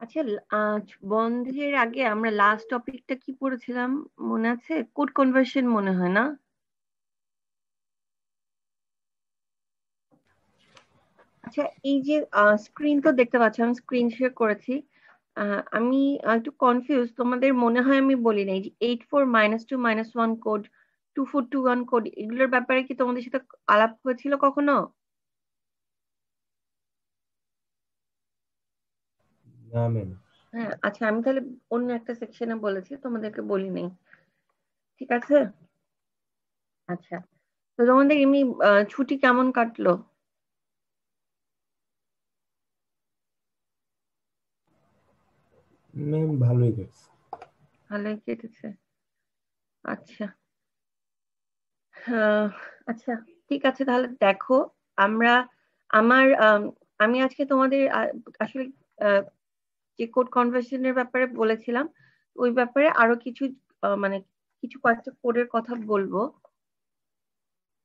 আচ্ছা, বন্ধের আগে আমরা লাস্ট টপিকটা কি পড়েছিলাম মনে আছে? কোড কনভার্সন মনে হয় না? আচ্ছা, এই যে স্ক্রিন তো দেখতে পাচ্ছ, আমি স্ক্রিন শেয়ার করেছি। আমি একটু কনফিউজ, তোমাদের মনে হয় আমি বলি নাই যে 84 - 2 - 1 কোড, 2421 কোড, এগুলোর ব্যাপারে কি তোমাদের সাথে আলাপ হয়েছিল কখনো? না ম্যাম। হ্যাঁ, আচ্ছা, আমি তাহলে অন্য একটা সেকশনে বলেছি, তোমাদেরকে বলি নাই। ঠিক আছে। আচ্ছা, তো তোমাদের এমনি ছুটি কেমন কাটলো? ম্যাম ভালোই গেছে। ভালোই কেটেছে। আচ্ছা। আহ, আচ্ছা, ঠিক আছে, তাহলে দেখো, আমরা আমার আমি আজকে তোমাদের আসলে আহ, যে কোড কনভার্সনের ব্যাপারে বলেছিলাম, ওই ব্যাপারে আরো কিছু মানে কিছু কয়েকটা কোডের কথা বলবো।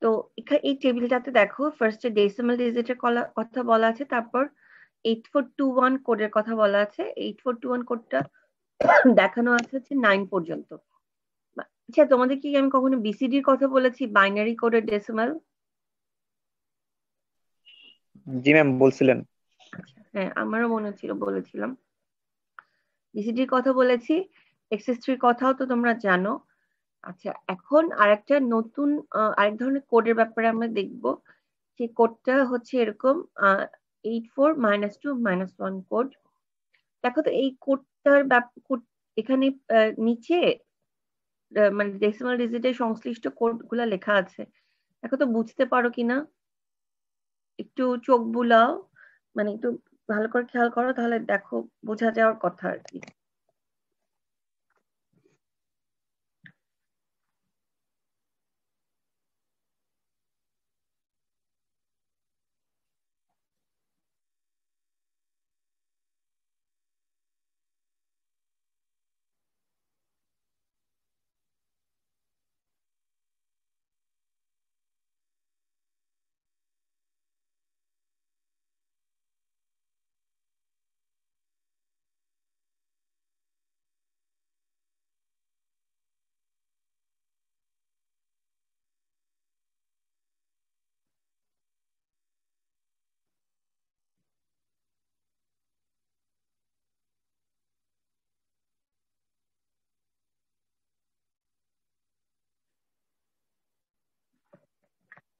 তো এখানে এই টেবিলটাতে দেখো, ফার্স্টে ডেসিমাল ডিজিটের কথা বলা আছে, তারপর 8421 কোডের কথা বলা আছে। 8421 কোডটা দেখানো আছে হচ্ছে 9 পর্যন্ত। আচ্ছা, তোমাদের কি আমি কখনো বিসিডির কথা বলেছি, বাইনারি কোডের ডেসিমাল? জি ম্যাম, বলছিলেন। আচ্ছা, হ্যাঁ, আমারও মনে ছিল বলেছিলাম। বিসিডির কথা বলেছি। এক্সএস 3 কথাও তো তোমরা জানো। আচ্ছা, এখন আরেকটা নতুন আরেক ধরনের কোডের ব্যাপারে আমরা দেখব। সেই কোডটা হচ্ছে এরকম, 84 - 2 - 1 কোড। দেখো তো এই কোডটার এখানে নিচে মানে ডেসিমাল ডিজিটের সংশ্লিষ্ট কোড গুলা লেখা আছে। দেখো তো বুঝতে পারো কিনা, একটু চোখ বুলাও, মানে একটু ভালো করে খেয়াল করো, তাহলে দেখো বোঝা যাওয়ার কথা আর কি।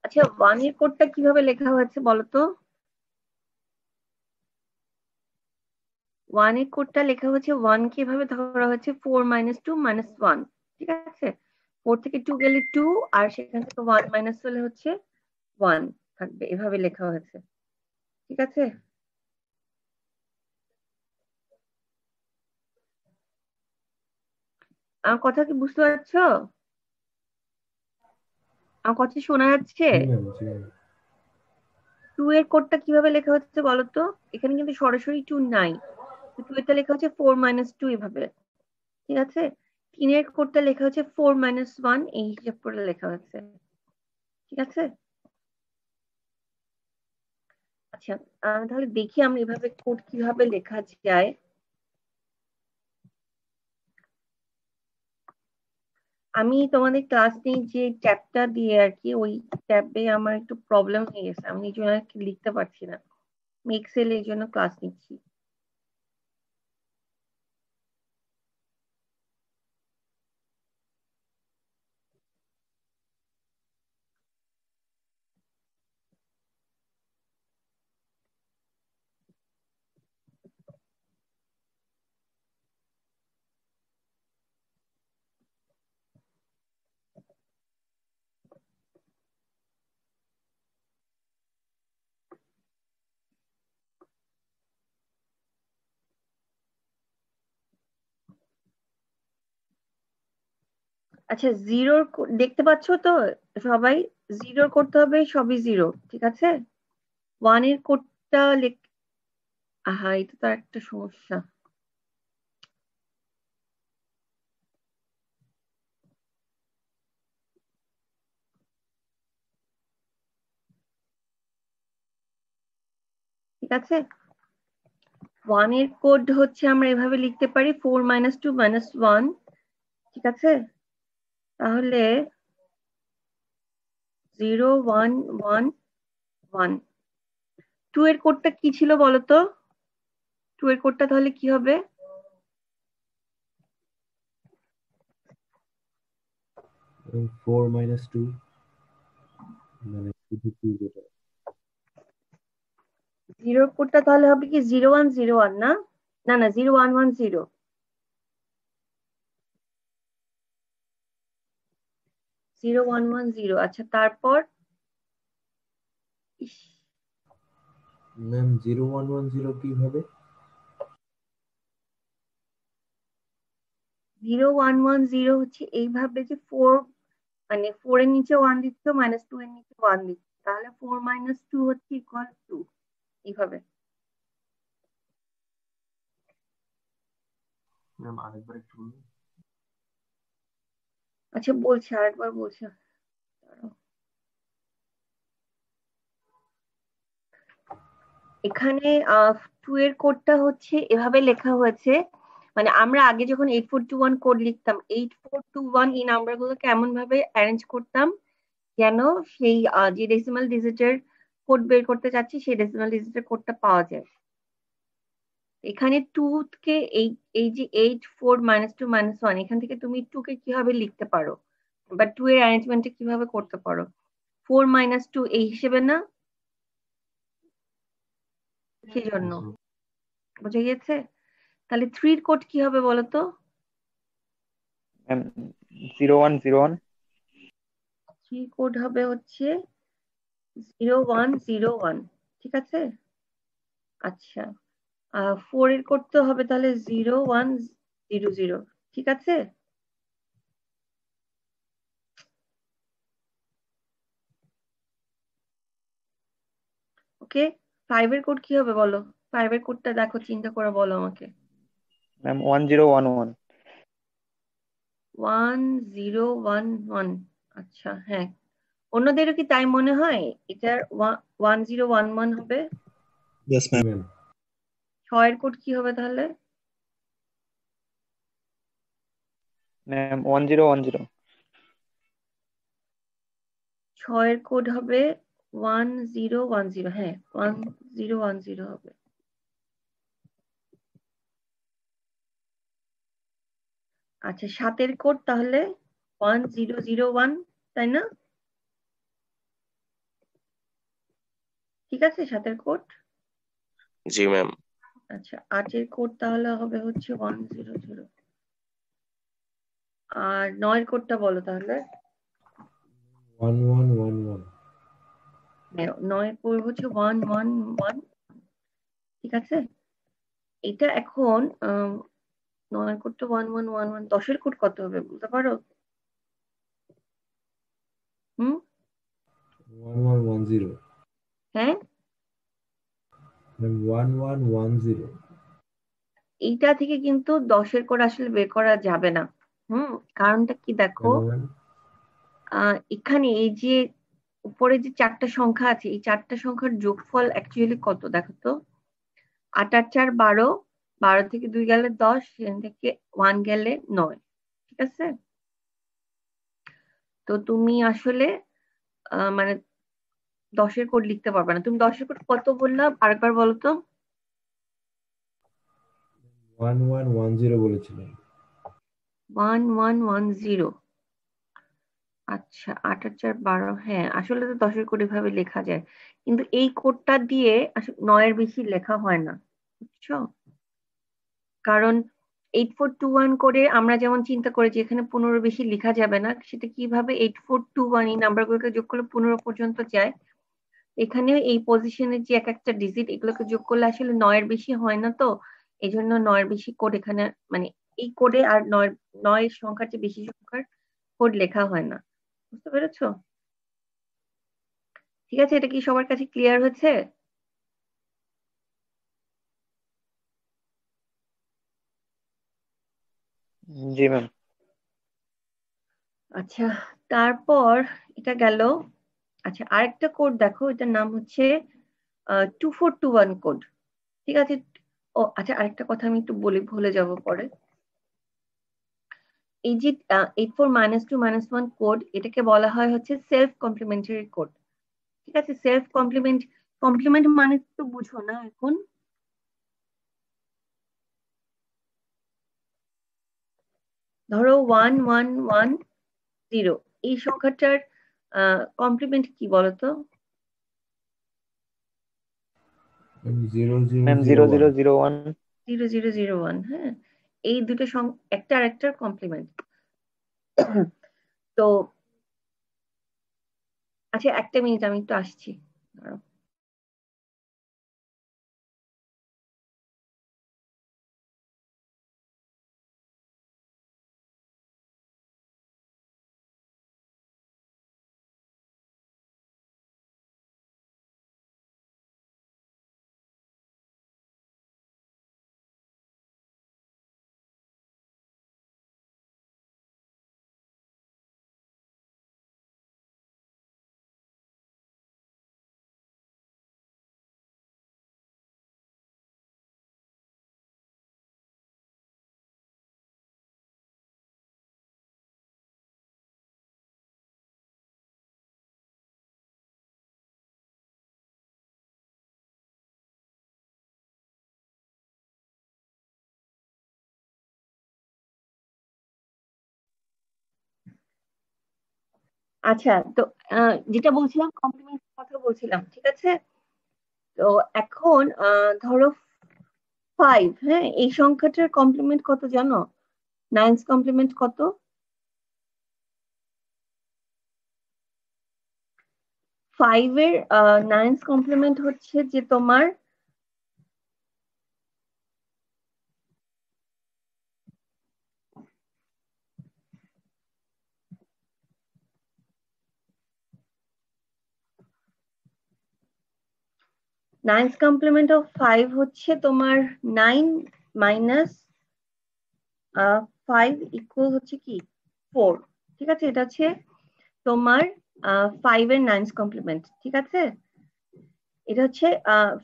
আচ্ছা, ওয়ান এর কোডটা কিভাবে লেখা হয়েছে বলো তো? ওয়ান এর কোডটা লেখা হয়েছে, ওয়ান কিভাবে ধরা হয়েছে, 4 - 2 - 1। ঠিক আছে, 4 থেকে 2 গেলে 2, আর সেখান থেকে 1 মাইনাস হলে হচ্ছে 1 থাকবে, এভাবে লেখা হয়েছে। ঠিক আছে, আমার কথা কি বুঝতে পারছো? আমার কথা শোনা যাচ্ছে? জি ম্যাম, জি ম্যাম। 2 এর কোডটা কিভাবে লেখা হচ্ছে বলো তো? এখানে কিন্তু সরাসরি 2 নাই, 2 এরটা লেখা হচ্ছে 4 - 2 এভাবে। ঠিক আছে, 3 এর কোডটা লেখা হচ্ছে 4 - 1, এই হিসাব করে লেখা হচ্ছে। ঠিক আছে। আচ্ছা, তাহলে দেখি আমরা এভাবে কোড কিভাবে লেখা যায়। আমি তোমাদের ক্লাস নিয়ে যে ট্যাবটা দিয়ে আর কি, ওই ট্যাবে আমার একটু প্রবলেম হয়ে গেছে, আমি এই জন্য আর কি লিখতে পারছি না। আমি এক্সেল এর জন্য ক্লাস নিচ্ছি। আচ্ছা, জিরোর দেখতে পাচ্ছ তো সবাই? জিরোর করতে হবে সবই জিরো, ঠিক আছে। ওয়ান এর কোডটা আহা, এটা তো একটা সমস্যা। ঠিক আছে, 1 এর কোড হচ্ছে আমরা এভাবে লিখতে পারি 4 - 2 - 1, ঠিক আছে? তাহলে 0 1 1 1। 2 এর কোডটা কি ছিল বলতো? 2 এর কোডটা তাহলে কি হবে? 4 - 2 মানে শুধু 2 যেটা 0 এর কোডটা তাহলে হবে কি 0 1 0 1 না? না না 0 1 1 0। 0 1 1 0। আচ্ছা তারপর ইস, ম্যাম 0110 কিভাবে? 0 1 1 0 হচ্ছে এইভাবে যে 4 মানে 4 এর নিচে 1 দিচ্ছ -2 এর নিচে 1 দিচ্ছ, তাহলে 4 - 2 হচ্ছে ইকুয়াল 2, এইভাবে। ম্যাম আরেকবার একটু বলুন। আচ্ছা বলছি, আরেকবার বলছি, দাঁড়াও। এখানে 2 এর কোডটা হচ্ছে এভাবে লেখা হয়েছে, মানে আমরা আগে যখন 8421 কোড লিখতাম, 8421 এই নাম্বারগুলোকে এমন ভাবে অ্যারেঞ্জ করতাম যেন সেই যে ডেসিমাল ডিজিটের কোড বের করতে চাচ্ছি সেই ডেসিমাল ডিজিটের কোডটা পাওয়া যায়। এখানে 2 কে এই এই যে 8 4 -2 -1, এখান থেকে তুমি 2 কে কিভাবে লিখতে পারো বা 2 এর অ্যারেঞ্জমেন্টটা কিভাবে করতে পারো? 4 - 2 এই হিসেবে না, সেই জন্য। বুঝে গেছে? তাহলে 3 এর কোড কি হবে বলো তো? ম্যাম 0101। 3 কোড হবে হচ্ছে 0101, ঠিক আছে? আচ্ছা 4 এর কোড তো হবে তাহলে 0100, ঠিক আছে? ওকে, 5 এর কোড কি হবে বলো? 5 এর কোডটা দেখো, চিন্তা করে বলো আমাকে। ম্যাম 1011। 1011, আচ্ছা হ্যাঁ, অন্যদেরও কি তাই মনে হয়? এটার 1011 হবে। Yes ma'am. ম্যাম 6 এর কোড কি হবে তাহলে? ম্যাম 1010। 6 এর কোড হবে 1010, হ্যাঁ 1010 হবে। আচ্ছা 7 এর কোড তাহলে 1001, তাই না? ঠিক আছে 7 এর কোড। জি ম্যাম। আচ্ছা 8 এর কোড তাহলে হবে হচ্ছে 100। আর 9 এর কোডটা বলো তাহলে। 1111 হ্যাঁ, 9 এর কোড হচ্ছে 111, ঠিক আছে? এটা এখন 9 এর কোড তো 1111, 10 এর কোড কত হবে বলতে পারো? হুম, 1110 হ্যাঁ ম্যাম 1110 এইটা থেকে কিন্তু 10 এর কোড আসলে বের করা যাবে না। কারণটা কি দেখো, কেন ম্যাম? এখানে এই যে উপরে যে 4টা সংখ্যা আছে, এই 4টা সংখ্যার যোগফল অ্যাকচুয়ালি কত দেখো তো। 8 আর 4 12, 12 থেকে 2 গেলে 10, সেখান থেকে 1 গেলে 9, ঠিক আছে? তো তুমি আসলে মানে 10 এর কোড লিখতে পারবে না। তুমি 10 এর কোড কত বললাম আরেকবার বলো তো? 1110 বলেছিলেন। 1110, আচ্ছা 8 আর 4 12, হ্যাঁ আসলে তো 10 এর কোড এভাবে লেখা যায়, কিন্তু এই কোডটা দিয়ে আসলে 9 এর বেশি লেখা হয় না, বুঝছো? কারণ 8421 করে আমরা যেমন চিন্তা করি যে এখানে 15 বেশি লেখা যাবে না, সেটা কিভাবে 8421 এই নাম্বারগুলোকে যোগ করলে 15 পর্যন্ত যায়। এখানে এই পজিশনের যে এক একটা ডিজিট এগুলোকে যোগ করলে আসলে 9 এর বেশি হয় না, তো এই জন্য 9 এর বেশি কোড এখানে, মানে এই কোডে আর 9 এর সংখ্যার চেয়ে বেশি সংখ্যার কোড লেখা হয় না। বুঝতে পেরেছো? ঠিক আছে, এটা কি সবার কাছে ক্লিয়ার হয়েছে? জি ম্যাম। আচ্ছা তারপর এটা গেল। আচ্ছা আরেকটা কোড দেখো, এটার নাম হচ্ছে 2421 কোড, ঠিক আছে? ও আচ্ছা, আরেকটা কথা আমি একটু বলি, ভুলে যাব পরে। এই যে 84-2-1 কোড, এটাকে বলা হয় হচ্ছে সেলফ কমপ্লিমেন্টারি কোড। ঠিক আছে, সেলফ কমপ্লিমেন্ট মানে তো বুঝো না এখন? ধরো 1110, এই সংখ্যাটার কমপ্লিমেন্ট কি বলতো? Zero zero ma'am zero one 0001। 0001, হ্যাঁ, এই দুটো একটা আর একটার কমপ্লিমেন্ট। তো আচ্ছা, একটা মিনিট, আমি একটু আসছি, দাঁড়াও। আচ্ছা, তো যেটা বলছিলাম, কমপ্লিমেন্ট কথা বলছিলাম, ঠিক আছে। তো এখন ধরো 5, হ্যাঁ, এই সংখ্যাটার কমপ্লিমেন্ট কত জানো? নাইনস কমপ্লিমেন্ট কত? 5 এর নাইনস কমপ্লিমেন্ট হচ্ছে যে তোমার নাইনস কমপ্লিমেন্ট অফ 5 হচ্ছে তোমার 9 মাইনাস 5 ইকুয়াল হচ্ছে কি 4। ঠিক আছে, এটা হচ্ছে তোমার 5 এর নাইনস কমপ্লিমেন্ট। ঠিক আছে, এটা হচ্ছে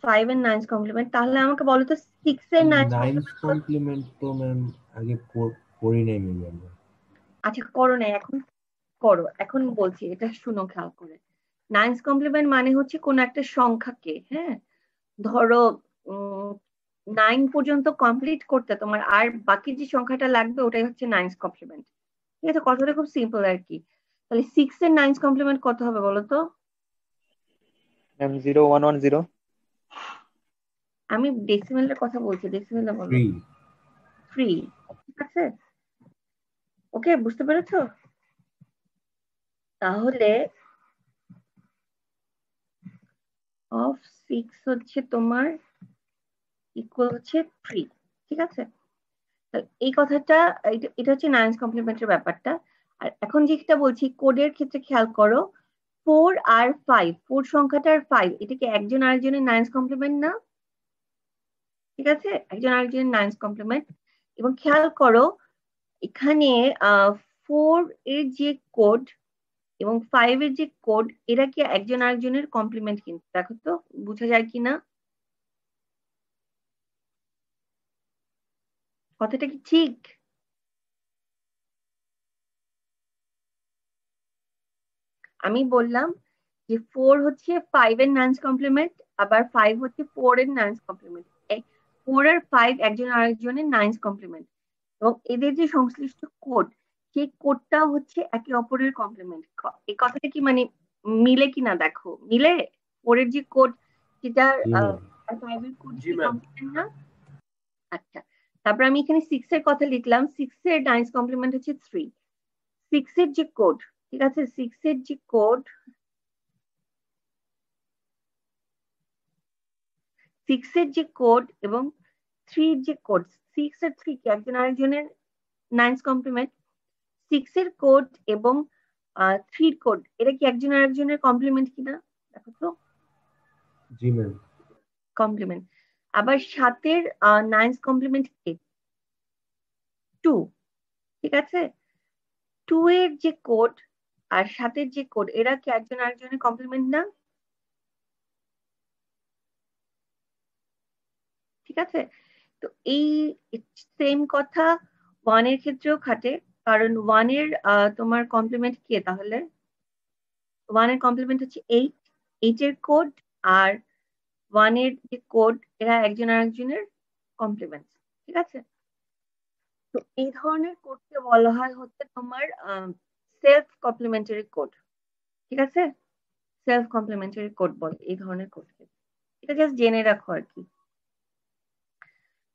5 এর নাইনস কমপ্লিমেন্ট। তাহলে আমাকে বলো তো 6 এর নাইনস নাইনস কমপ্লিমেন্ট। কমপ্লিমেন্ট তো ম্যাম আগে পড়ি নাই মেবি আমরা। আচ্ছা, করো না এখন, করো এখন বলছি, এটা শুনো খেয়াল করে। নাইনস কমপ্লিমেন্ট মানে হচ্ছে কোন একটা সংখ্যাকে, হ্যাঁ, ধরো 9 পর্যন্ত কমপ্লিট করতে তোমার আর বাকি যে সংখ্যাটা লাগবে ওটাই হচ্ছে নাইনস কমপ্লিমেন্ট। ঠিক আছে, কথাটা খুব সিম্পল আর কি। তাহলে 6 এর নাইনস কমপ্লিমেন্ট কত হবে বলো তো? ম্যাম 0110। আমি ডেসিমেলের কথা বলছি, ডেসিমেলে বলো। 3 3। ঠিক আছে, ওকে, বুঝতে পেরেছো? তাহলে অফ 6 হচ্ছে তোমার ইকুয়াল হচ্ছে 3। ঠিক আছে, এই কথাটা, এটা হচ্ছে নাইনস কমপ্লিমেন্টের ব্যাপারটা। আর এখন যেটা বলছি কোডের ক্ষেত্রে খেয়াল করো, 4 আর 5, 4 সংখ্যাটা আর 5, এটা কি একজন আরেকজনের নাইনস কমপ্লিমেন্ট না? ঠিক আছে, একজন আরেকজনের নাইনস কমপ্লিমেন্ট। এবং খেয়াল করো এখানে 4 এর যে কোড এবং 5 এর যে কোড, এরা কি একজন আরেকজনের কমপ্লিমেন্ট? কিন্তু দেখো তো বোঝা যায় কিনা, কথাটা কি ঠিক? আমি বললাম যে 4 হচ্ছে 5 এর নাইনস কমপ্লিমেন্ট, আবার 5 হচ্ছে 4 এর নাইনস কমপ্লিমেন্ট। 4 আর 5 একজন আরেকজনের নাইনস কমপ্লিমেন্ট, এবং এদের যে সংশ্লিষ্ট কোড, সেই কোডটাও হচ্ছে একে অপরের কমপ্লিমেন্ট। এই কথাটা কি মানে মিলে কিনা দেখো, মিলে? 4 এর যে কোড সেটা জি ম্যাম। আর 5 এর কোড কি কমপ্লিমেন্ট না? আচ্ছা, তারপর আমি এখানে 6 এর কথা লিখলাম। 6 এর নাইনস কমপ্লিমেন্ট হচ্ছে 3। 6 এর যে কোড, ঠিক আছে, 6 এর যে কোড, 6 এর যে কোড এবং 3 এর যে কোড, 6 আর 3 কি একজন আরেকজনের নাইনস কমপ্লিমেন্ট? 6 এর কোড এবং 3 কোড, এটা কি একজন আরেকজনের কমপ্লিমেন্ট কিনা দেখো তো? জি ম্যাম। কমপ্লিমেন্ট। আবার 7 এর নাইনস কমপ্লিমেন্ট কি 2। ঠিক আছে, 2 এর যে কোড আর 7 এর যে কোড, এরা কি একজন আরেকজনের কমপ্লিমেন্ট না? ঠিক আছে, তো এই সেম কথা 1 এর ক্ষেত্রেও খাটে, কারণ 1 এর তোমার কমপ্লিমেন্ট কে তাহলে? 1 এর কমপ্লিমেন্ট হচ্ছে 8, 8 এর কোড আর 1 এর যে কোড, এরা একজন আরেকজনের কমপ্লিমেন্ট। ঠিক আছে, তো এই ধরনের কোডকে বলা হয় হচ্ছে তোমার সেলফ কমপ্লিমেন্টারি কোড। ঠিক আছে, সেলফ কমপ্লিমেন্টারি কোড বলে এই ধরনের কোডকে। এটা জাস্ট জেনে রাখো আর কি।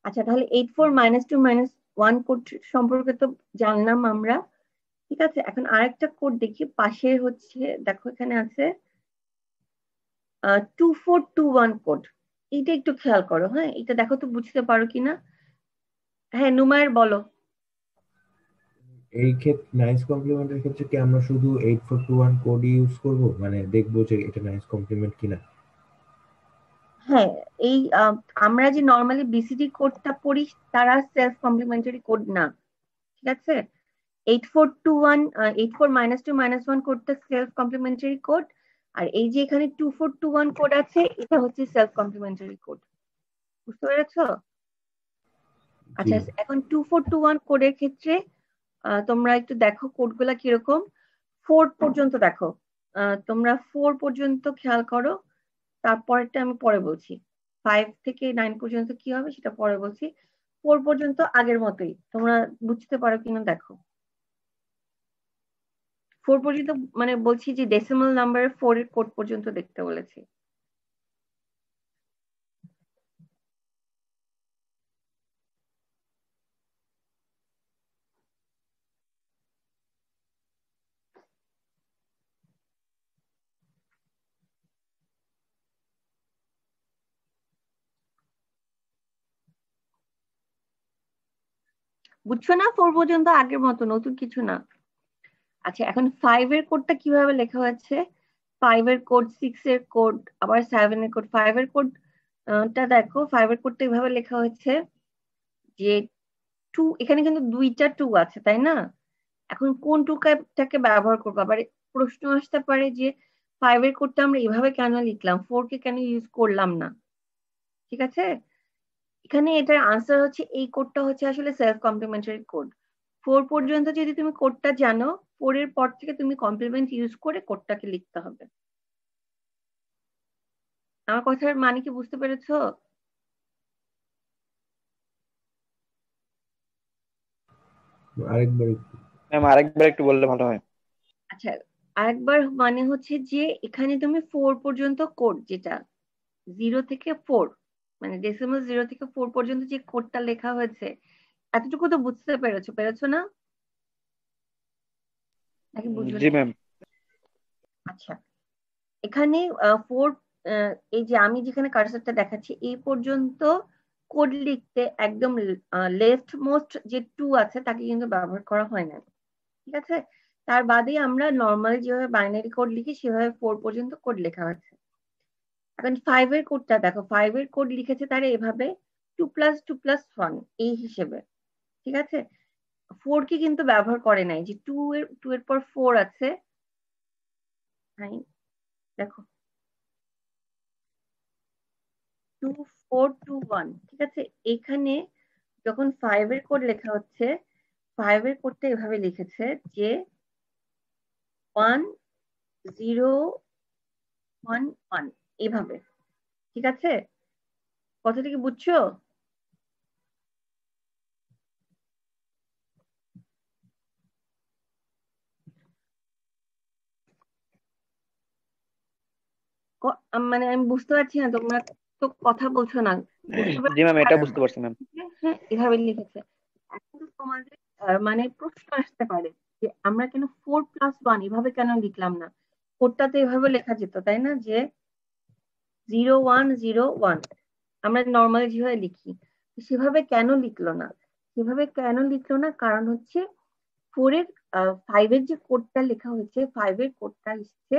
আচ্ছা, তাহলে 84-2-1 কোড সম্পর্কে তো জানলাম আমরা। ঠিক আছে, এখন আরেকটা কোড দেখি পাশে হচ্ছে, দেখো এখানে আছে 2421 কোড। এটা একটু খেয়াল করো, হ্যাঁ, এটা দেখো তো বুঝতে পারো কিনা। হ্যাঁ নুমায়ের বলো। এই ক্ষেত্রে নাইস কমপ্লিমেন্টের ক্ষেত্রে কি আমরা শুধু 8421 কোড ইউজ করব, মানে দেখবো যে এটা নাইস কমপ্লিমেন্ট কিনা? হ্যাঁ, এই আমরা যে নর্মালি বিসিডি কোডটা পড়ি তারা সেলফ কমপ্লিমেন্টারি কোড না। ঠিক আছে, 8421 84-2-1 কোডটা সেলফ কমপ্লিমেন্টারি কোড, আর এই যে এখানে 2421 কোড আছে এটা হচ্ছে সেলফ কমপ্লিমেন্টারি কোড। বুঝতে পেরেছো? আচ্ছা, এখন 2421 কোডের ক্ষেত্রে তোমরা একটু দেখো কোডগুলা কিরকম। 4 পর্যন্ত দেখো, তোমরা 4 পর্যন্ত খেয়াল করো, তারপরটা আমি পরে বলছি। 5 থেকে 9 পর্যন্ত কি হবে সেটা পরে বলছি। 4 পর্যন্ত আগের মতোই, তোমরা বুঝতে পারো কিনা দেখো। 4 পর্যন্ত মানে বলছি যে ডেসিমাল নাম্বার 4 এর কোড পর্যন্ত দেখতে বলেছি। বুঝছো না? 4 পর্যন্ত আগের মতো, নতুন কিছু না। আচ্ছা, এখন 5 এর কোডটা কিভাবে লেখা হয়েছে? 5 এর কোড, 6 এর কোড, আবার 7 এর কোড। 5 এর কোড টা দেখো, 5 এর কোডটা এভাবে লেখা হয়েছে যে 2, এখানে কিন্তু দুইটা 2 আছে তাই না? এখন কোন টুকাটাকে ব্যবহার করবো? আবার প্রশ্ন আসতে পারে যে 5 এর কোডটা আমরা এভাবে কেন লিখলাম, 4 কে কেন ইউজ করলাম না? ঠিক আছে, এখানে এটার আনসার হচ্ছে এই কোডটা হচ্ছে আসলে সেলফ কমপ্লিমেন্টারি কোড। 4 পর্যন্ত যদি তুমি কোডটা জানো, 4 এর পর থেকে তুমি কমপ্লিমেন্ট ইউজ করে কোডটাকে লিখতে হবে। আমার কথার মানে কি বুঝতে পেরেছো? আরেকবার ম্যাম আরেকবার একটু বললে ভালো হয়। আচ্ছা, আরেকবার মানে হচ্ছে যে এখানে তুমি 4 পর্যন্ত কোড, যেটা 0 থেকে 4, মানে ডেসিমাল 0 থেকে 4 পর্যন্ত যে কোডটা লেখা হয়েছে, এতটুকু তো বুঝতে পেরেছো, পেরেছো না? নাকি বুঝবে জি না? ম্যাম। আচ্ছা, এখানে 4, এই যে আমি যেখানে কার্সারটা দেখাচ্ছি এই পর্যন্ত কোড লিখতে একদম লেফট মোস্ট যে 2 আছে তাকে কিন্তু ব্যবহার করা হয় না। ঠিক আছে, তার বাদে আমরা নর্মালি যেভাবে বাইনারি কোড লিখি সেভাবে 4 পর্যন্ত কোড লেখা হয়েছে। এখন 5 এর কোডটা দেখো, 5 এর কোড লিখেছে তারা এভাবে 2+2+1 এই হিসেবে। ঠিক আছে, 4 কে কিন্তু ব্যবহার করে নাই, যে 2 এর পর 4 আছে। দেখো 2421, ঠিক আছে, এখানে যখন 5 এর কোড লেখা হচ্ছে, 5 এর কোডটা এভাবে লিখেছে যে 1011 এভাবে। ঠিক আছে, কথাটা কি বুঝছো? মানে আমি বুঝতে পারছি না, তোমরা তো কথা বলছো না। বুঝতে জি ম্যাম, এটা বুঝতে পারছো? পারছি ম্যাম। হ্যাঁ, এভাবে লিখেছে। এখন তো তোমাদের মানে প্রশ্ন আসতে পারে যে আমরা কেন 4+1 এভাবে কেন লিখলাম না? কোডটা তো এভাবে লেখা যেত তাই না, যে 0101 আমরা নর্মালি যেভাবে লিখি, সেভাবে কেন লিখলো না? সেভাবে কেন লিখলো না কারণ হচ্ছে 4 এর 5 এর যে কোডটা লেখা হয়েছে, 5 এর কোডটা এসছে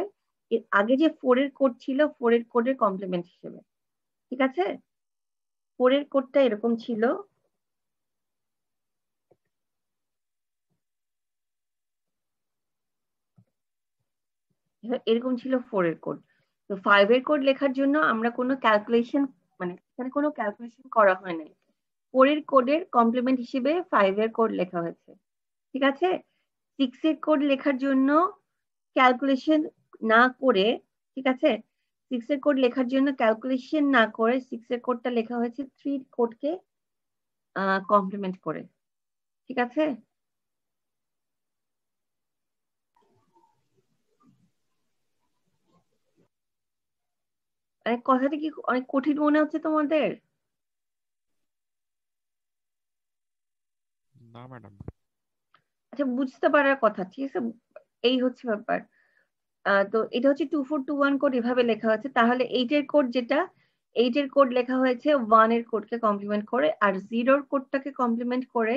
এর আগে যে 4 এর কোড ছিল, 4 এর কোডের কমপ্লিমেন্ট হিসেবে। ঠিক আছে, 4 এর কোডটা এরকম ছিল, এরকম ছিল 4 এর কোড। তো 5 এর কোড লেখার জন্য আমরা কোনো ক্যালকুলেশন, মানে এখানে কোনো ক্যালকুলেশন করা হয় নাই। 4 এর কোডের কমপ্লিমেন্ট হিসেবে 5 এর কোড লেখা হয়েছে, ঠিক আছে? 6 এর কোড লেখার জন্য ক্যালকুলেশন না করে, ঠিক আছে, 6 এর কোড লেখার জন্য ক্যালকুলেশন না করে 6 এর কোডটা লেখা হয়েছে 3 কোডকে কমপ্লিমেন্ট করে, ঠিক আছে? কথাটা কি অনেক কঠিন মনে হচ্ছে তোমাদের? না ম্যাডাম। আচ্ছা, বুঝতে পারার কথা, ঠিক আছে, এই হচ্ছে ব্যাপার। তো এটা হচ্ছে 2421 কোড এভাবে লেখা হয়েছে, তাহলে 8 এর কোড যেটা, 8 এর কোড লেখা হয়েছে 1 এর কোডকে কমপ্লিমেন্ট করে, আর 0 এর কোডটাকে কমপ্লিমেন্ট করে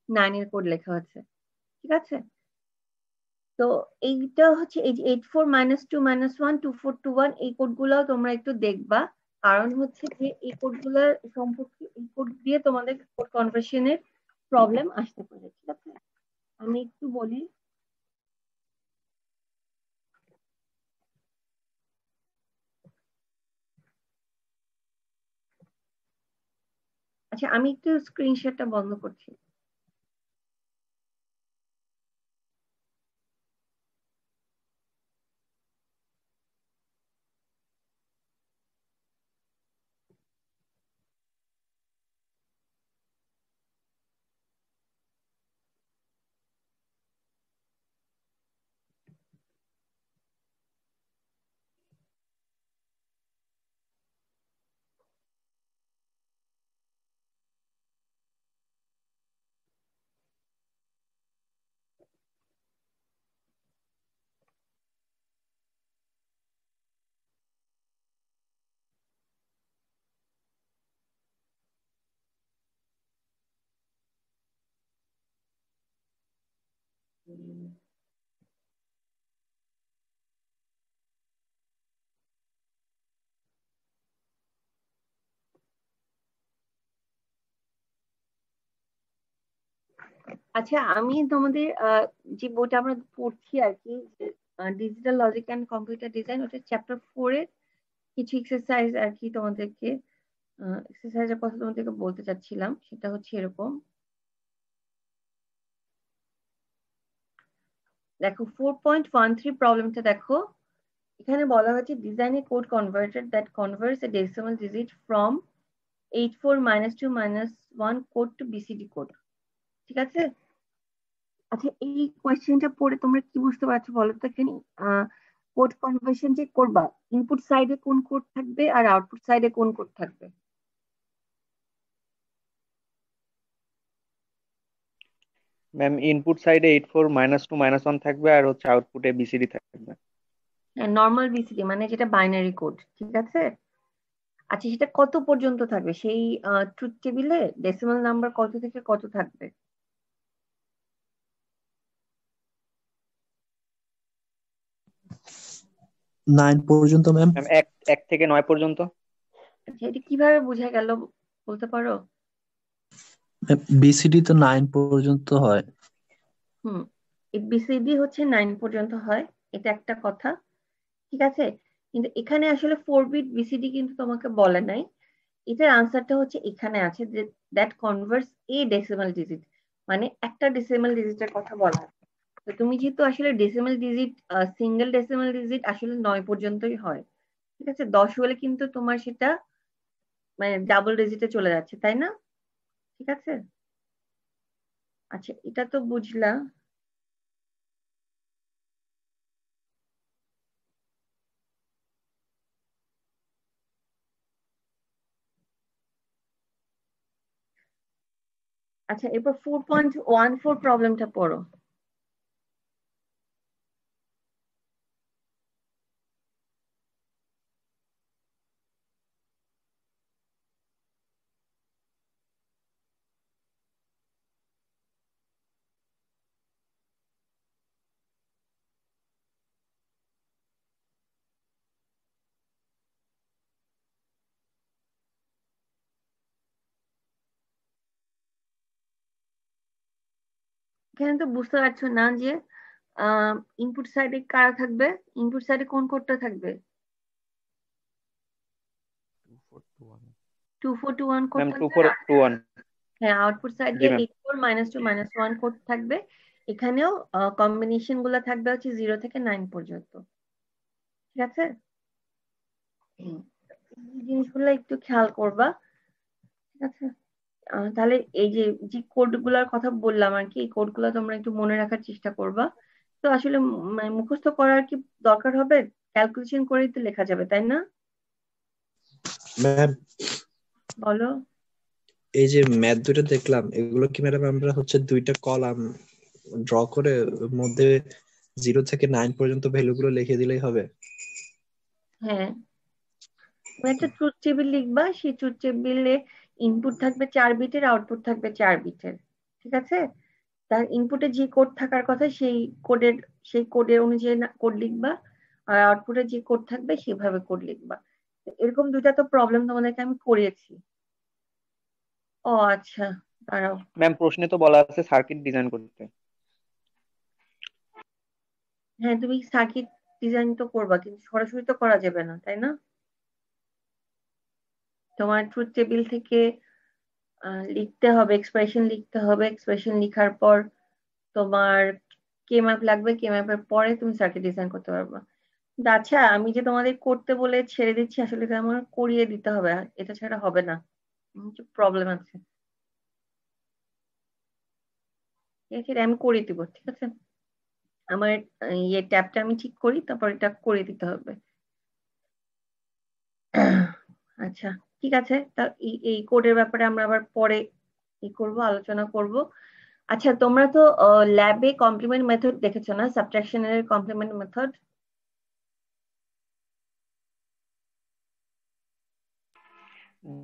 9 এর কোড লেখা হয়েছে, ঠিক আছে? তো এইটা হচ্ছে এই যে 84-2-1 2421 এই কোডগুলো তোমরা একটু দেখবা, কারণ হচ্ছে যে এই কোডগুলো সম্পর্কে, এই কোড দিয়ে তোমাদের কোড কনভার্সনের প্রবলেম আসতে পারে, ঠিক আছে? আমি একটু বলি। আচ্ছা, আমি একটু স্ক্রিনশটটা বন্ধ করছি। আচ্ছা, আমি তোমাদের যে বইটা আমরা পড়ছি আর কি, digital logic and computer design, ওটা চ্যাপ্টার 4 এর কিছু এক্সারসাইজ আর কি তোমাদেরকে, এক্সারসাইজের কথা তোমাদেরকে বলতে চাচ্ছিলাম। সেটা হচ্ছে এরকম, দেখো 4.13 প্রবলেমটা দেখো। এখানে বলা হয়েছে design a code converter that converts a decimal digit from 84-2-1 code to BCD code, ঠিক আছে? আচ্ছা, এই কোয়েশ্চেনটা পড়ে তোমরা কি বুঝতে পারছো বলো তো এখানে? কোড কনভার্সন যে করবা, ইনপুট সাইডে কোন কোড থাকবে আর আউটপুট সাইডে কোন কোড থাকবে? ম্যাম ইনপুট সাইডে 84-2-1 থাকবে, আর হচ্ছে আউটপুটে বিসিডি থাকবে। নর্মাল বিসিডি মানে যেটা বাইনারি কোড, ঠিক আছে? আচ্ছা, সেটা কত পর্যন্ত থাকবে সেই ট্রুথ টেবিলে? ডেসিমাল নাম্বার কত থেকে কত থাকবে? 9 পর্যন্ত ম্যাম। ম্যাম 1 থেকে 9 পর্যন্ত। আচ্ছা, এটা কিভাবে বোঝা গেল বলতে পারো? বিসিডি তো 9 পর্যন্ত হয়। বিসিডি হচ্ছে 9 পর্যন্ত হয়, এটা একটা কথা, ঠিক আছে? কিন্তু এখানে আসলে 4 বিট বিসিডি কিন্তু তোমাকে বলে নাই। এটার আনসারটা হচ্ছে এখানে আছে, যে that converts a decimal digit, মানে একটা ডেসিমাল ডিজিটের কথা বলা আছে। তো তুমি যেহেতু আসলে decimal digit, single decimal digit আসলে 9 পর্যন্তই হয়, ঠিক আছে? 10 হলে কিন্তু তোমার সেটা মানে ডাবল ডিজিটে চলে যাচ্ছে, তাই না? ঠিক আছে, আচ্ছা, এটা তো বুঝলাম। আচ্ছা, এরপর 4.14 প্রবলেমটা পড়ো। এখানে তো বুঝতে পারছো না যে ইনপুট সাইডে কারা থাকবে, ইনপুট সাইডে কোন কোডটা থাকবে? 2421 2421 ম্যাম কোড থাকবে। 2421। হ্যাঁ, আউটপুট সাইড জি দিয়ে ম্যাম। 8 4 -2 -1 কোড থাকবে। এখানেও কম্বিনেশন গুলো থাকবে হচ্ছে 0 থেকে 9 পর্যন্ত। ঠিক আছে, এই জিনিসগুলো একটু খেয়াল করবা। ঠিক আছে, তাহলে এই যে যে কোড গুলার কথা বললাম আর কি, এই কোড গুলো তোমরা একটু মনে রাখার চেষ্টা করবা। তো আসলে মানে মুখস্থ করার কি দরকার হবে? ক্যালকুলেশন করেই তো লেখা যাবে, তাই না? ম্যাম বলো। এই যে ম্যাথ দুটো দেখলাম, এগুলো কি ম্যাডাম আমরা হচ্ছে দুইটা কলাম ড্র করে ওর মধ্যে 0 থেকে 9 পর্যন্ত ভ্যালুগুলো লিখে দিলেই হবে? হ্যাঁ, তুমি একটা ট্রুথ টেবিল লিখবা, সেই ট্রুথ টেবিলে ইনপুট থাকবে 4 বিটের, আউটপুট থাকবে 4 বিটের। ঠিক আছে, তার ইনপুটে যে কোড থাকার কথা সেই কোডের অনুযায়ী কোড লিখবা, আর আউটপুটে যে কোড থাকবে সেভাবে কোড লিখবা। এরকম দুইটা তো প্রবলেম তোমাদেরকে আমি করিয়েছি। ও আচ্ছা, দাঁড়াও। ম্যাম প্রশ্নে তো বলা আছে সার্কিট ডিজাইন করতে। হ্যাঁ, তুমি সার্কিট ডিজাইন তো করবা, কিন্তু সরাসরি তো করা যাবে না, তাই না? তোমার ট্রুথ টেবিল থেকে লিখতে হবে, এক্সপ্রেশন লিখতে হবে, এক্সপ্রেশন লিখার পর তোমার কে ম্যাপ লাগবে, কে ম্যাপের পরে তুমি সার্কিট ডিজাইন করতে পারবা। কিন্তু আচ্ছা, আমি যে তোমাদের করতে বলে ছেড়ে দিচ্ছি, আসলে এটা আমার করিয়ে দিতে হবে, এটা ছাড়া হবে না, প্রবলেম আছে। ঠিক আছে, এটা আমি করে দিব। ঠিক আছে, আমার ইয়ে ট্যাবটা আমি ঠিক করি, তারপর এটা করে দিতে হবে। আচ্ছা, ঠিক আছে, তা এই কোডের ব্যাপারে আমরা আবার পরে আলোচনা করব। আচ্ছা, তোমরা তো ল্যাবে কমপ্লিমেন্ট মেথড দেখেছো না, সাবট্রাকশনের কমপ্লিমেন্ট মেথড?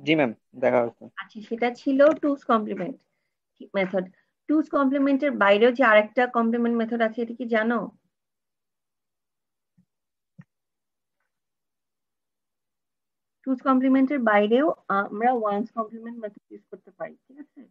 জি ম্যাম, দেখা হচ্ছে। আচ্ছা, সেটা ছিল টুস কমপ্লিমেন্ট মেথড। টুস কমপ্লিমেন্টের বাইরেও যে আরেকটা কমপ্লিমেন্ট মেথড আছে, এটা কি জানো? টুস কমপ্লিমেন্টের বাইরেও আমরা ওয়ান্স কমপ্লিমেন্ট মেথড ইউজ করতে পারি। ঠিক আছে,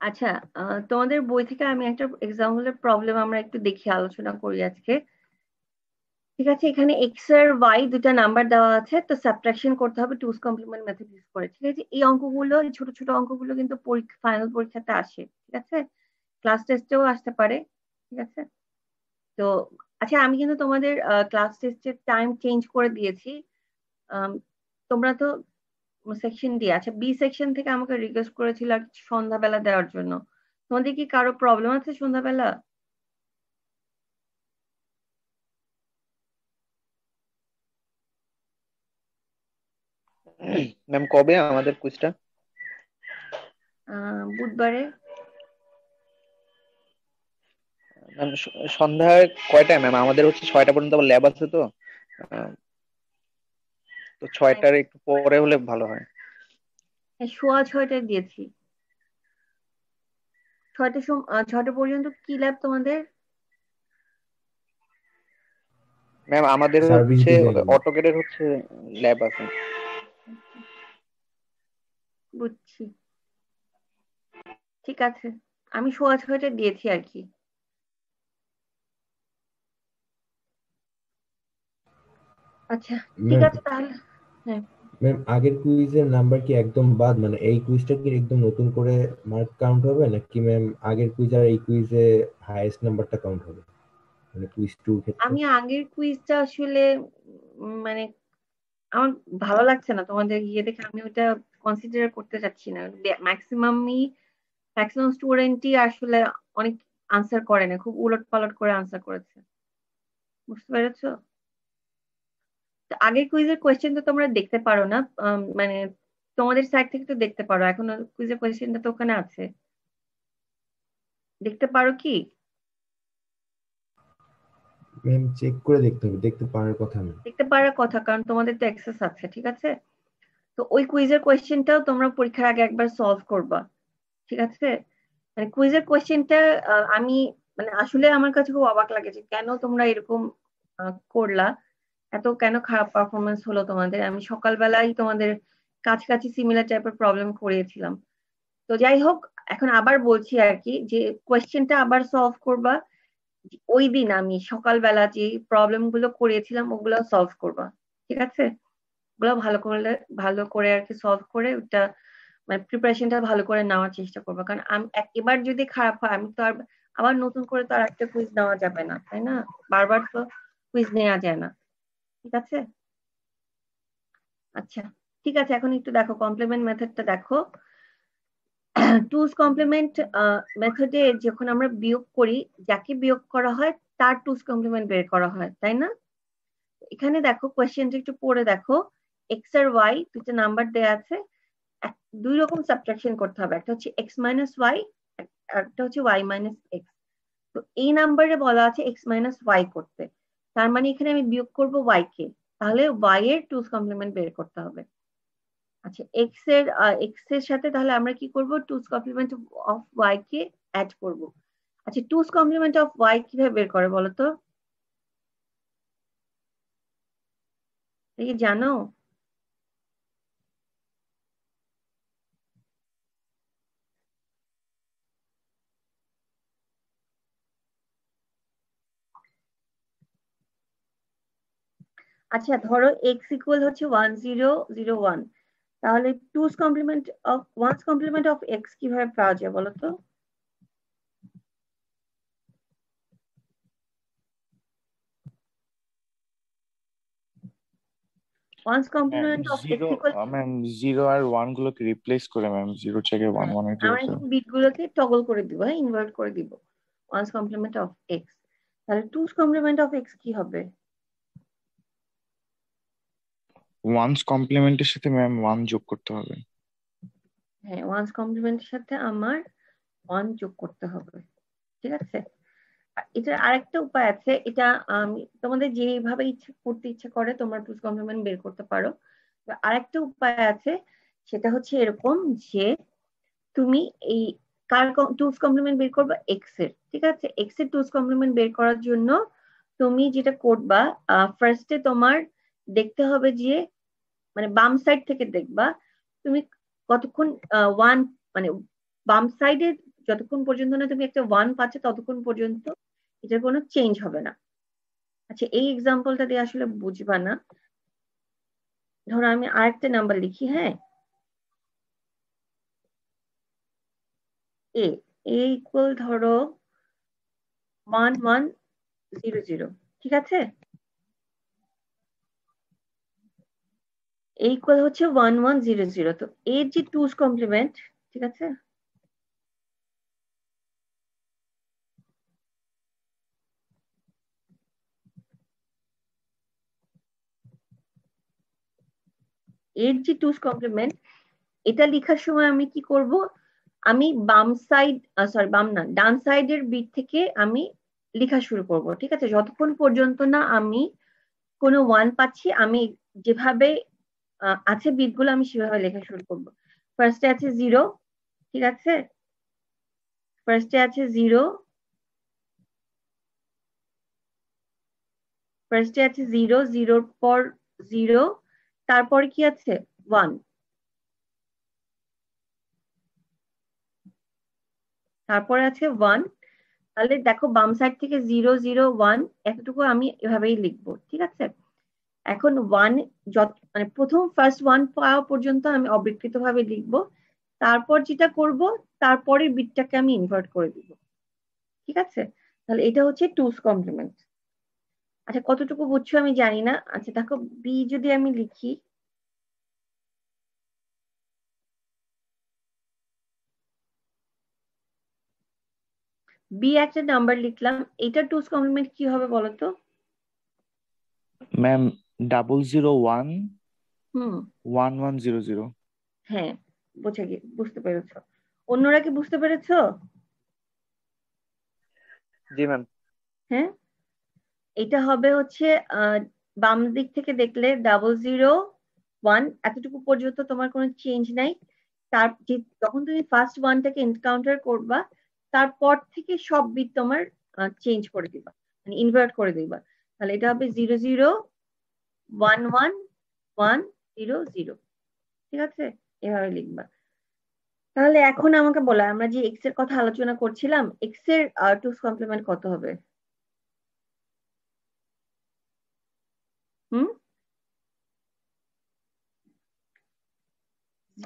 আচ্ছা, তোমাদের বই থেকে আমি একটা এক্সাম্পলের প্রবলেম আমরা একটু দেখি, আলোচনা করি আজকে। ঠিক আছে, এখানে এক্স আর ওয়াই দুটা নাম্বার দেওয়া আছে, তো সাবট্রাকশন করতে হবে টুস কমপ্লিমেন্ট মেথড ইউজ করে। ঠিক আছে, এই অঙ্কগুলো, এই ছোট ছোট অঙ্কগুলো কিন্তু ফাইনাল পরীক্ষাতে আসে। ঠিক আছে, ক্লাস টেস্টেও আসতে পারে। ঠিক আছে, তো আচ্ছা, আমি কিন্তু তোমাদের ক্লাস টেস্টের টাইম চেঞ্জ করে দিয়েছি। তোমরা তো সেকশন ডি, আচ্ছা বি সেকশন থেকে আমাকে রিকোয়েস্ট করেছিল আর কি সন্ধ্যাবেলা দেওয়ার জন্য। তোমাদের কি কারো প্রবলেম আছে সন্ধ্যাবেলা? ম্যাম কবে আমাদের কুইজটা? বুধবারে। ম্যাম সন্ধ্যায় কয়টায় ম্যাম? আমাদের হচ্ছে 6টা পর্যন্ত আবার ল্যাব আছে তো। আহ, তো 6টার একটু পরে হলে ভালো হয়। হ্যাঁ, সোয়া 6টায় দিয়েছি। 6টা পর্যন্ত কি ল্যাব তোমাদের? ম্যাম আমাদের সার্ভিস হচ্ছে ডিজাইন। অটোকেডের হচ্ছে ল্যাব আছে। বুঝছি, ঠিক আছে, আমি সোয়া 6টায় দিয়েছি আর কি। আচ্ছা, ঠিক ম্যাম আছে তাহলে। হ্যাঁ, ম্যাম আগের কুইজের নাম্বার কি একদম বাদ, মানে এই কুইজটা কি একদম নতুন করে মার্ক কাউন্ট হবে, নাকি ম্যাম আগের কুইজ আর এই কুইজে হাইয়েস্ট নাম্বারটা কাউন্ট হবে, মানে কুইজ 2 ক্ষেত্রে? আমি আগের কুইজটা আসলে মানে আমার ভালো লাগছে না তোমাদের ইয়ে দেখে, আমি ওটা কনসিডার করতে চাচ্ছি না। ম্যাক্সিমামই ম্যাক্সিমাম স্টুডেন্টই আসলে অনেক আনসার করে না, খুব উলট পালট করে আনসার করেছে, বুঝতে পেরেছো? তো আগের কুইজের কোয়েশ্চেন তো তোমরা দেখতে পারো না, মানে তোমাদের সাইড থেকে তো দেখতে পারো, এখন কুইজের কোয়েশ্চেনটা তো ওখানে আছে, দেখতে পারো কি? ম্যাম চেক করে দেখতে হবে, দেখতে পারার কথা না। দেখতে পারার কথা, কারণ তোমাদের তো অ্যাক্সেস আছে, ঠিক আছে? তো ওই কুইজের কোয়েশ্চেনটাও তোমরা পরীক্ষার আগে একবার সলভ করবা, ঠিক আছে? মানে কুইজের কোয়েশ্চেনটা আমি মানে আসলে আমার কাছে খুব অবাক লাগে যে কেন তোমরা এরকম করলা, এত কেন খারাপ পারফরমেন্স হলো তোমাদের। আমি সকালবেলায় তোমাদের কাছাকাছি সিমিলার টাইপের প্রবলেম করিয়েছিলাম। তো যাই হোক, এখন আবার বলছি আর কি, যে কোয়েশ্চেনটা আবার সলভ করবা, ওই দিন আমি সকালবেলা যে প্রবলেম গুলো করিয়েছিলাম ওগুলো সলভ করবা, ঠিক আছে? ওগুলো ভালো করে আর কি সলভ করে ওটা মানে প্রিপারেশনটা ভালো করে নেওয়ার চেষ্টা করবো, কারণ আমি এবার যদি খারাপ হয় আমি তো আর আবার নতুন করে তো আর একটা কুইজ নেওয়া যাবে না, তাই না? বারবার তো কুইজ নেওয়া যায় না, ঠিক আছে? আচ্ছা, ঠিক আছে, এখন একটু দেখো কমপ্লিমেন্ট মেথডটা দেখো। টুস কমপ্লিমেন্ট মেথডে যখন আমরা বিয়োগ করি, যাকে বিয়োগ করা হয় তার টুস কমপ্লিমেন্ট বের করা হয়, তাই না? এখানে দেখো কোয়েশ্চেনটা একটু পড়ে দেখো, এক্স আর ওয়াই দুটো নাম্বার দেয়া আছে, দুই রকম সাবট্রাকশন করতে হবে, একটা হচ্ছে এক্স মাইনাস ওয়াই, একটা হচ্ছে ওয়াই মাইনাস এক্স। তো এই নাম্বারে বলা আছে এক্স মাইনাস ওয়াই করতে, তার মানে এখানে আমি বিয়োগ করবো ওয়াই কে, তাহলে ওয়াই এর টুস কমপ্লিমেন্ট বের করতে হবে। আচ্ছা, এক্স এর সাথে তাহলে আমরা কি করব, টুস কমপ্লিমেন্ট অফ ওয়াই কে অ্যাড করব। আচ্ছা, টুস কমপ্লিমেন্ট অফ ওয়াই কিভাবে বের করে বলো তো, এই জানো? আচ্ছা, ধরো এক্স ইকুয়াল হচ্ছে 1001, তাহলে two's complement of one's complement of X কিভাবে পাওয়া যায় বলো তো? One's complement of X zero equal, ma'am, zero আর ওয়ান গুলোকে রিপ্লেস করে ম্যাম, জিরো থেকে ওয়ান ওয়ানে আমরা এখন বিট গুলোকে টগল করে দিব, হ্যাঁ, ইনভার্ট করে দিব, ওয়ান্স কমপ্লিমেন্ট অফ এক্স। তাহলে টুস কমপ্লিমেন্ট অফ এক্স কি হবে? ওয়ান্স কমপ্লিমেন্টের সাথে ম্যাম ওয়ান যোগ করতে হবে। হ্যাঁ, ওয়ান্স কমপ্লিমেন্টের সাথে আমার ওয়ান যোগ করতে হবে, ঠিক আছে? এটার আরেকটা উপায় আছে, এটা তোমাদের যেভাবে ইচ্ছা করতে ইচ্ছা করে তোমরা টুস কমপ্লিমেন্ট বের করতে পারো। আরেকটা উপায় আছে, সেটা হচ্ছে এরকম যে তুমি এই কার টুস কমপ্লিমেন্ট বের করবা, এক্স এর, ঠিক আছে? এক্স এর টুস কমপ্লিমেন্ট বের করার জন্য তুমি যেটা করবা, ফার্স্টে তোমার দেখতে হবে যে মানে বাম সাইড থেকে দেখবা তুমি কতক্ষণ ওয়ান মানে বাম সাইডে যতক্ষণ পর্যন্ত না তুমি একটা ওয়ান পাচ্ছ ততক্ষণ পর্যন্ত এটার কোনো চেঞ্জ হবে না। আচ্ছা, এই এক্সাম্পলটা দিয়ে আসলে বুঝবা না, ধরো আমি আরেকটা নাম্বার লিখি, হ্যাঁ, এ ইকুয়াল ধরো 1100, ঠিক আছে? এ ইকুয়াল হচ্ছে 1100, তো এর যে টুস কমপ্লিমেন্ট, ঠিক আছে, এর যে টুস কমপ্লিমেন্ট, এটা লেখার সময় আমি কি করব, আমি বাম সাইড বাম না ডান সাইডের বিট থেকে আমি লেখা শুরু করব, ঠিক আছে? যতক্ষণ পর্যন্ত না আমি কোনো ওয়ান পাচ্ছি, আমি যেভাবে আছে বিটগুলো আমি সেভাবে লেখা শুরু করব। ফার্স্টে আছে জিরো, ঠিক আছে? ফার্স্টে আছে জিরো, ফার্স্টে আছে জিরো, জিরোর পর জিরো, তারপর কি আছে ওয়ান, তারপর আছে ওয়ান। তাহলে দেখো বাম সাইড থেকে 001 এতটুকু আমি এভাবেই লিখবো, ঠিক আছে? এখন ওয়ান মানে প্রথম ফার্স্ট ওয়ান পাওয়া পর্যন্ত আমি অবিকৃত ভাবে লিখবো, তারপর যেটা করব তারপরের বিটটাকে আমি ইনভার্ট করে দিব, ঠিক আছে? তাহলে এটা হচ্ছে টুস কমপ্লিমেন্ট। আচ্ছা, কতটুকু বুঝছো আমি জানি না। আচ্ছা দেখো, বি যদি আমি লিখি, বি একটা নাম্বার লিখলাম, এটা টুস কমপ্লিমেন্ট কি হবে বলো তো? ম্যাম 001 হুম 1100। হ্যাঁ, বুঝতে পেরেছো? অন্যরা কি বুঝতে পেরেছো? জি ম্যাম। হ্যাঁ, এটা হবে হচ্ছে বাম দিক থেকে দেখলে 001, এতটুকু পর্যন্ত তোমার কোনো চেঞ্জ নাই। যখন তুমি ফার্স্ট ওয়ানটাকে এনকাউন্টার করবা, তারপর থেকে সব বিট তোমার চেঞ্জ করে দিবা, মানে ইনভার্ট করে দিবা। তাহলে এটা হবে 0011110 ঠিক আছে, এভাবে লিখবা। তাহলে এখন আমাকে বলো, আমরা যে এক্স এর কথা আলোচনা করছিলাম, এক্স এর টুস কমপ্লিমেন্ট কত হবে? হুম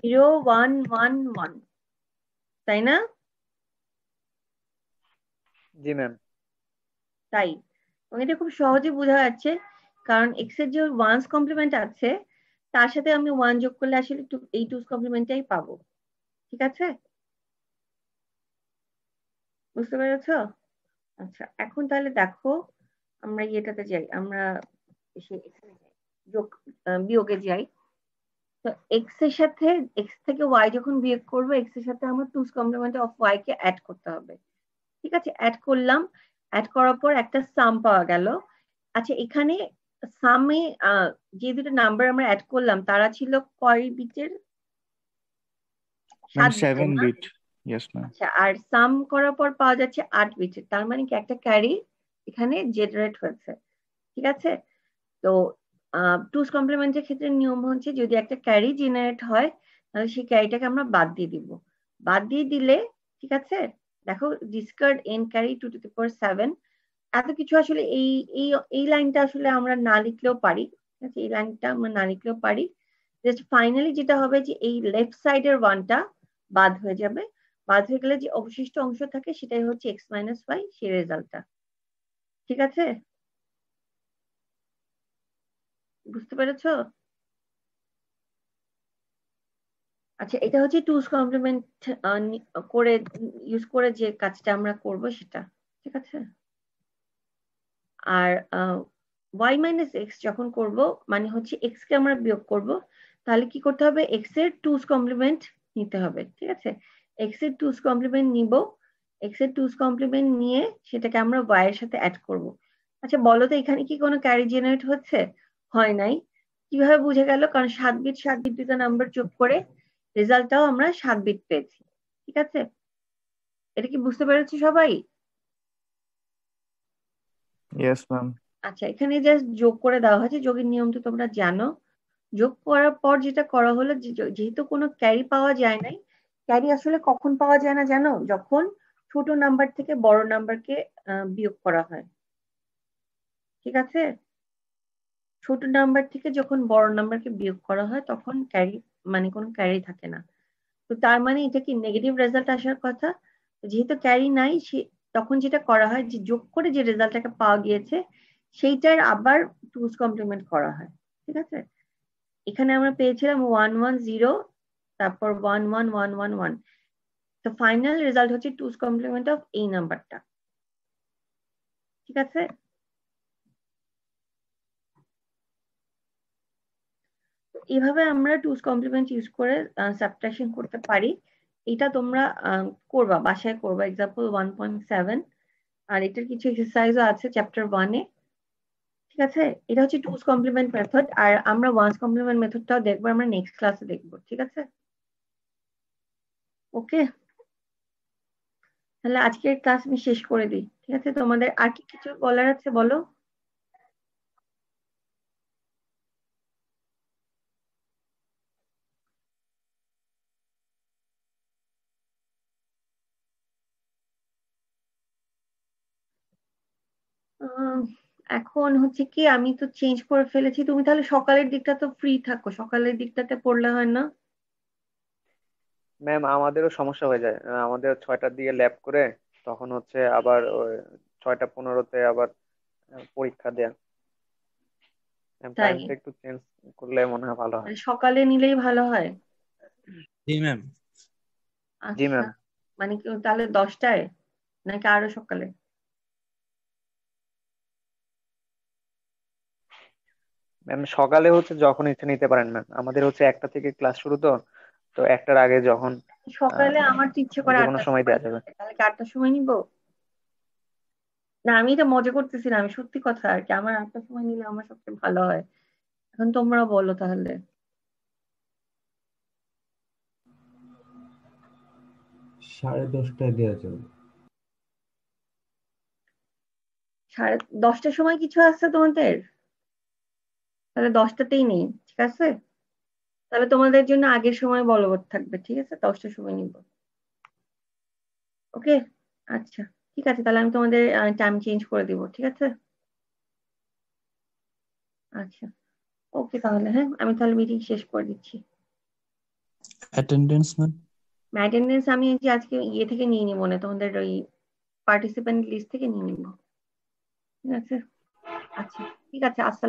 0111, তাই না? জি ম্যাম। তাই, এবং এটা খুব সহজে বোঝা যাচ্ছে, কারণ এক্স এর যে ওয়ান্স কমপ্লিমেন্ট আছে তার সাথে আমি ওয়ান যোগ করলে আসলে এই টুস কমপ্লিমেন্টটাই পাবো। ঠিক আছে, বুঝতে পেরেছো? আচ্ছা, এখন তাহলে দেখো, আমরা ইয়েটাতে যাই, আমরা যোগ বিয়োগে যাই। তো এক্স এর সাথে, এক্স থেকে ওয়াই যখন বিয়োগ করবো, এক্স এর সাথে আমার টুস কমপ্লিমেন্ট অফ ওয়াই কে অ্যাড করতে হবে। ঠিক আছে, অ্যাড করলাম, অ্যাড করার পর একটা সাম পাওয়া গেল। আচ্ছা, এখানে সামে যে দুটো নাম্বার আমরা অ্যাড করলাম তারা ছিল কয় বিটের? ম্যাম 7 বিটের 7 না? বিট। Yes ma'am. আচ্ছা, আর সাম করার পর পাওয়া যাচ্ছে 8 বিটের, তার মানে কি একটা ক্যারি এখানে জেনারেট হয়েছে। ঠিক আছে, তো টুস কমপ্লিমেন্টের ক্ষেত্রে নিয়ম হচ্ছে যদি একটা ক্যারি জেনারেট হয় তাহলে সেই ক্যারিটাকে আমরা বাদ দিয়ে দিব। বাদ দিয়ে দিলে, ঠিক আছে, দেখো discard N carry 2 to the power 7, এত কিছু আসলে এই এই এই লাইনটা আসলে আমরা না লিখলেও পারি। ঠিক আছে, এই লাইনটা আমরা না লিখলেও পারি। জাস্ট ফাইনালি যেটা হবে যে এই লেফট সাইডের ওয়ানটা বাদ হয়ে যাবে, বাদ হয়ে গেলে যে অবশিষ্ট অংশ থাকে সেটাই হচ্ছে এক্স মাইনাস ওয়াই, সেই রেজাল্টটা। ঠিক আছে, বুঝতে পেরেছো? আচ্ছা, এটা হচ্ছে টুস কমপ্লিমেন্ট করে ইউজ করে যে কাজটা আমরা করব সেটা। ঠিক আছে, আর ওয়াই মাইনাস এক্স যখন করব, মানে হচ্ছে এক্স কে আমরা বিয়োগ করব, তাহলে কি করতে হবে? এক্স এর টুস কমপ্লিমেন্ট নিতে হবে। ঠিক আছে, এক্স এর টুস কমপ্লিমেন্ট নিব, এক্স এর টুস কমপ্লিমেন্ট নিয়ে সেটাকে আমরা ওয়াই এর সাথে অ্যাড করব। আচ্ছা বলো তো, এখানে কি কোনো ক্যারি জেনারেট হচ্ছে? হয় নাই। কিভাবে বুঝে গেল? কারণ 7 বিট 7 বিট দুটো নাম্বার যোগ করে রেজাল্টটাও আমরা 7 বিট পেয়েছি। ঠিক আছে, এটা কি বুঝতে পেরেছো সবাই? Yes ma'am. আচ্ছা, এখানে জাস্ট যোগ করে দেওয়া হয়েছে, যোগের নিয়ম তো তোমরা জানো। যোগ করার পর যেটা করা হলো, যেহেতু কোনো ক্যারি পাওয়া যায় নাই, ক্যারি আসলে কখন পাওয়া যায় না জানো? যখন ছোট নাম্বার থেকে বড় নাম্বারকে বিয়োগ করা হয়। ঠিক আছে, ছোট নাম্বার থেকে যখন বড় নাম্বারকে বিয়োগ করা হয় তখন ক্যারি, মানে কোনো ক্যারি থাকে না। তো তার মানে এটা কি নেগেটিভ রেজাল্ট আসার কথা। যেহেতু ক্যারি নাই, তখন যেটা করা হয় যে যোগ করে যে রেজাল্টটাকে পাওয়া গিয়েছে সেইটার আবার টুস কমপ্লিমেন্ট করা হয়। ঠিক আছে, এখানে আমরা পেয়েছিলাম 110, তারপর 11111, তো ফাইনাল রেজাল্ট হচ্ছে টুস কমপ্লিমেন্ট অফ এই নাম্বারটা। ঠিক আছে, এইভাবে আমরা টুস কমপ্লিমেন্ট ইউজ করে সাবট্রাকশন করতে পারি। এটা তোমরা করবা, বাসায় করবা, এক্সাম্পল 1.7, আর এটার কিছু এক্সারসাইজও আছে চ্যাপ্টার 1-এ। ঠিক আছে, এটা হচ্ছে টুস কমপ্লিমেন্ট মেথড, আর আমরা ওয়ান্স কমপ্লিমেন্ট মেথডটাও দেখবো, আমরা নেক্সট ক্লাসে দেখবো। ঠিক আছে, ওকে, তাহলে আজকের ক্লাস আমি শেষ করে দিই। ঠিক আছে, তোমাদের আর কি কিছু বলার আছে বলো? এখন হচ্ছে কি, আমি তো চেঞ্জ করে ফেলেছি, তুমি তাহলে সকালের দিকটা তো ফ্রি থাকো, সকালের দিকটাতে পড়লে হয় না? ম্যাম আমাদেরও সমস্যা হয়ে যায়, আমাদের 6টার দিকে ল্যাব করে তখন হচ্ছে আবার 6টা 15-তে আবার পরীক্ষা দেয়া। ম্যাম তাই, টাইমটা একটু চেঞ্জ করলে মনে হয় ভালো হয়। মানে সকালে নিলেই ভালো হয়। জি ম্যাম। জি আচ্ছা, ম্যাম। মানে কি তাহলে 10টায়? নাকি আরো সকালে? ম্যাম সকালে হচ্ছে যখন ইচ্ছা নিতে পারেন ম্যাম, আমাদের হচ্ছে 1টা থেকে ক্লাস শুরু, তো তো 1টার আগে যখন সকালে আমার তো ইচ্ছে করে যে কোনো 8টার সময় সময় দেওয়া যাবে। নিতে। তাহলে কি 8টার সময় নিবো? না, আমি এটা মজা করতেছি না, আমি সত্যি কথা আর কি। আমার 8টার সময় নিলে আমার সবচেয়ে ভালো হয়। এখন তোমরা বলো তাহলে। 10:30টায় দেওয়া যাবে। 10:30টার সময় কিছু আছে তোমাদের? তাহলে 10টাতেই নেই, ঠিক আছে? তাহলে তোমাদের জন্য আগের সময় বলবৎ থাকবে, ঠিক আছে? 10টার সময় নিব। ওকে, আচ্ছা ঠিক আছে, তাহলে আমি তোমাদের টাইম চেঞ্জ করে দিব, ঠিক আছে? আচ্ছা, ওকে তাহলে, হ্যাঁ আমি তাহলে মিটিং শেষ করে দিচ্ছি। Attendance ma'am? অ্যাটেন্ডেন্স আমি এই যে আজকে ইয়ে থেকে নিয়ে নিবো, না তোমাদের ওই পার্টিসিপেন্ট লিস্ট থেকে নিয়ে নিবো, ঠিক আছে? আচ্ছা ঠিক আছে, আসসালাম।